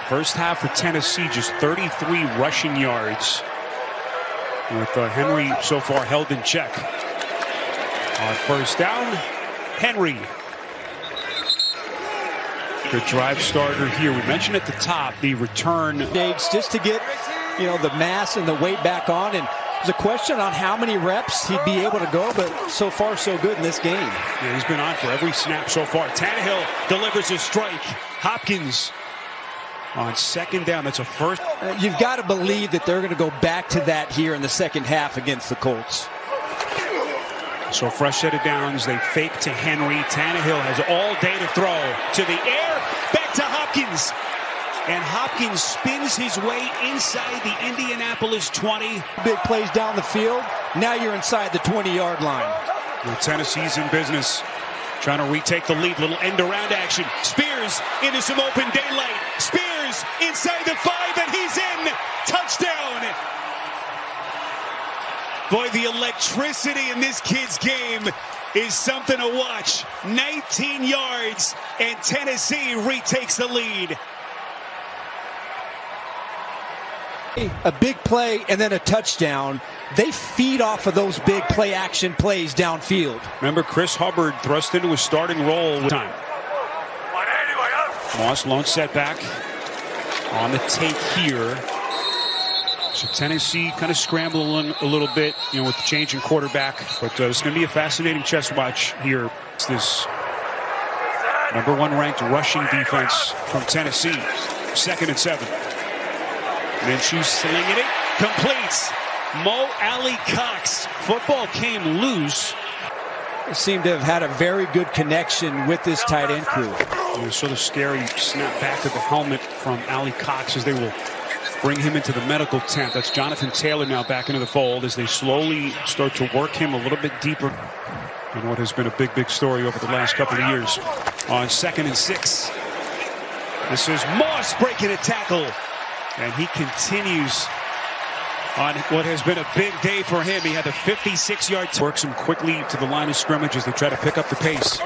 First half for Tennessee, just 33 rushing yards, with Henry so far held in check. On first down, Henry. Good drive starter here. We mentioned at the top the return. Just to get, the mass and the weight back on. And there's a question on how many reps he'd be able to go, but so far so good in this game. Yeah, he's been on for every snap so far. Tannehill delivers a strike. Hopkins on second down. That's a first. You've got to believe that they're going to go back to that here in the second half against the Colts. So fresh set of downs. They fake to Henry. Tannehill has all day to throw. To the air. Back to Hopkins. And Hopkins spins his way inside the Indianapolis 20. Big plays down the field. Now you're inside the 20-yard line. Well, Tennessee's in business. Trying to retake the lead. Little end-around action. Spears into some open daylight. Spears inside the 5, and he's in. Touchdown. Boy, the electricity in this kid's game is something to watch. 19 yards, and Tennessee retakes the lead. A big play and then a touchdown. They feed off of those big play action plays downfield. Remember, Chris Hubbard thrust into a starting role with time. Moss lone setback on the take here. So Tennessee kind of scrambling a little bit, with the change in quarterback. But it's going to be a fascinating chess watch here. It's this #1 ranked rushing defense from Tennessee. 2nd and 7. Minshew slinging it. Completes. Mo Alley Cox. Football came loose. They seem to have had a very good connection with this tight end crew. It was sort of scary snap back of the helmet from Alley Cox as they will bring him into the medical tent. That's Jonathan Taylor now back into the fold as they slowly start to work him a little bit deeper in what has been a big story over the last couple of years. On 2nd and 6. This is Moss breaking a tackle. And he continues on what has been a big day for him. He had a 56-yard works him quickly to the line of scrimmage as they try to pick up the pace.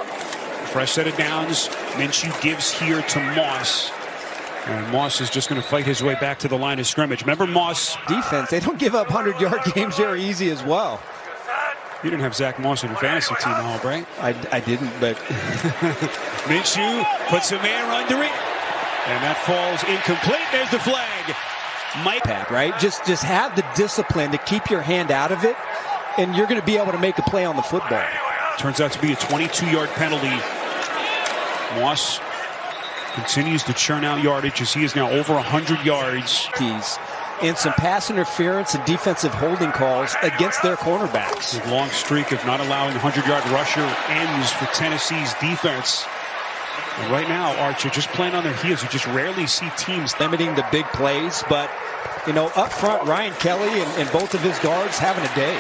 Fresh set of downs. Minshew gives here to Moss. And Moss is just going to fight his way back to the line of scrimmage. Remember Moss? Defense, they don't give up 100-yard games very easy as well. You didn't have Zach Moss in your fantasy team, I hope, right? I didn't, but... Minshew puts some air under it. And that falls incomplete. There's the flag. Mike, right? Just have the discipline to keep your hand out of it, and you're going to be able to make a play on the football. Turns out to be a 22-yard penalty. Moss continues to churn out yardage as he is now over 100 yards. And some pass interference and defensive holding calls against their cornerbacks. The long streak of not allowing a 100-yard rusher ends for Tennessee's defense. And right now, Archer just playing on their heels. You just rarely see teams limiting the big plays, but up front, Ryan Kelly and both of his guards having a day.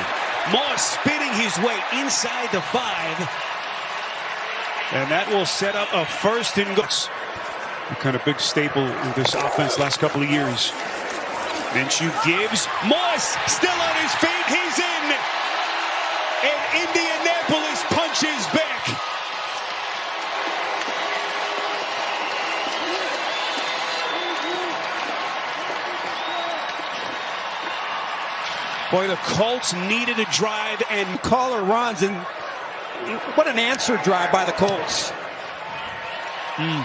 Moss spinning his way inside the 5, and that will set up a 1st and goal. A kind of big staple in this offense last couple of years. Minshew gives. Moss still on his feet. He's in, and Indianapolis punches back. Boy, the Colts needed a drive, and caller runs, and what an answer drive by the Colts. I'm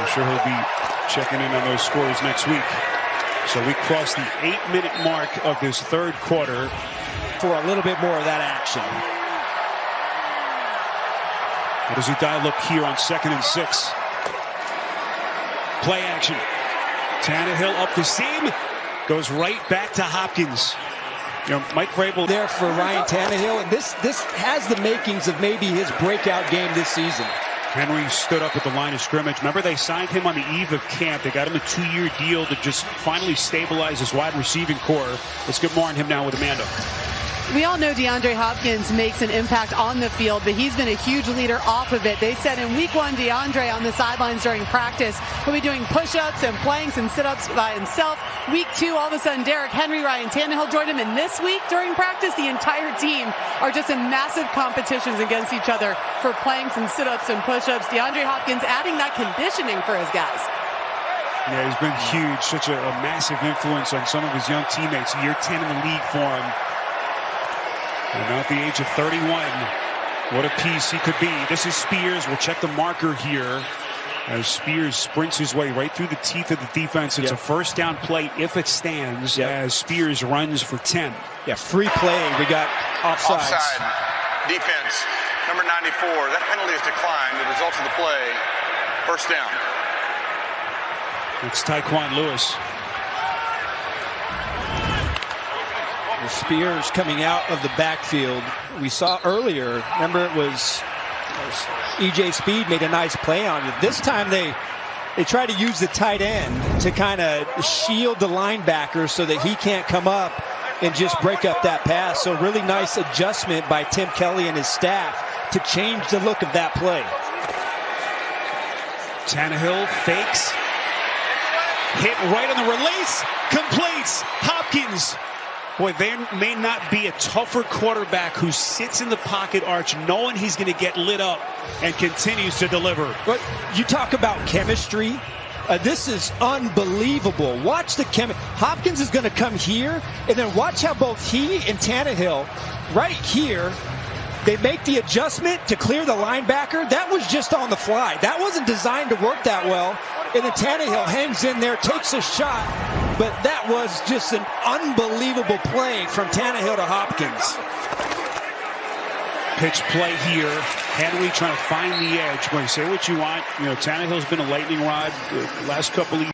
sure he'll be checking in on those scores next week. So we cross the 8-minute mark of this 3rd quarter. For a little bit more of that action. How does he dial up here on 2nd and 6? Play action. Tannehill up the seam. Goes right back to Hopkins. Mike Vrabel there for Ryan Tannehill, and this has the makings of maybe his breakout game this season. Henry stood up at the line of scrimmage. Remember, they signed him on the eve of camp. They got him a 2-year deal to just finally stabilize his wide receiving core. Let's get more on him now with Amanda. We all know DeAndre Hopkins makes an impact on the field, but he's been a huge leader off of it. They said in week 1, DeAndre on the sidelines during practice will be doing push-ups and planks and sit-ups by himself. Week 2, all of a sudden, Derrick Henry, Ryan Tannehill joined him. And this week during practice, the entire team are just in massive competitions against each other for planks and sit-ups and push-ups. DeAndre Hopkins adding that conditioning for his guys. Yeah, he's been huge, such a massive influence on some of his young teammates. Year 10 in the league for him. And now at the age of 31, what a piece he could be. This is Spears. We'll check the marker here as Spears sprints his way right through the teeth of the defense. It's a first down play if it stands as Spears runs for 10. Yeah, free play. We got offside. Offside. Defense. Number 94. That penalty is declined. The result of the play, first down. It's Tyquan Lewis. Spears coming out of the backfield. We saw earlier, remember it was E.J. Speed made a nice play on it. This time they try to use the tight end to kind of shield the linebacker so that he can't come up and just break up that pass. So really nice adjustment by Tim Kelly and his staff to change the look of that play. Tannehill fakes. Hit right on the release. Completes. Hopkins. Boy, there may not be a tougher quarterback who sits in the pocket arch knowing he's going to get lit up and continues to deliver. But you talk about chemistry. This is unbelievable. Watch the chemistry. Hopkins is going to come here, and then watch how both he and Tannehill right here, they make the adjustment to clear the linebacker. That was just on the fly. That wasn't designed to work that well. And then Tannehill hangs in there, takes a shot. But that was just an unbelievable play from Tannehill to Hopkins. Pitch play here. Henry trying to find the edge. Boy, say what you want. You know, Tannehill's been a lightning rod the last couple of years.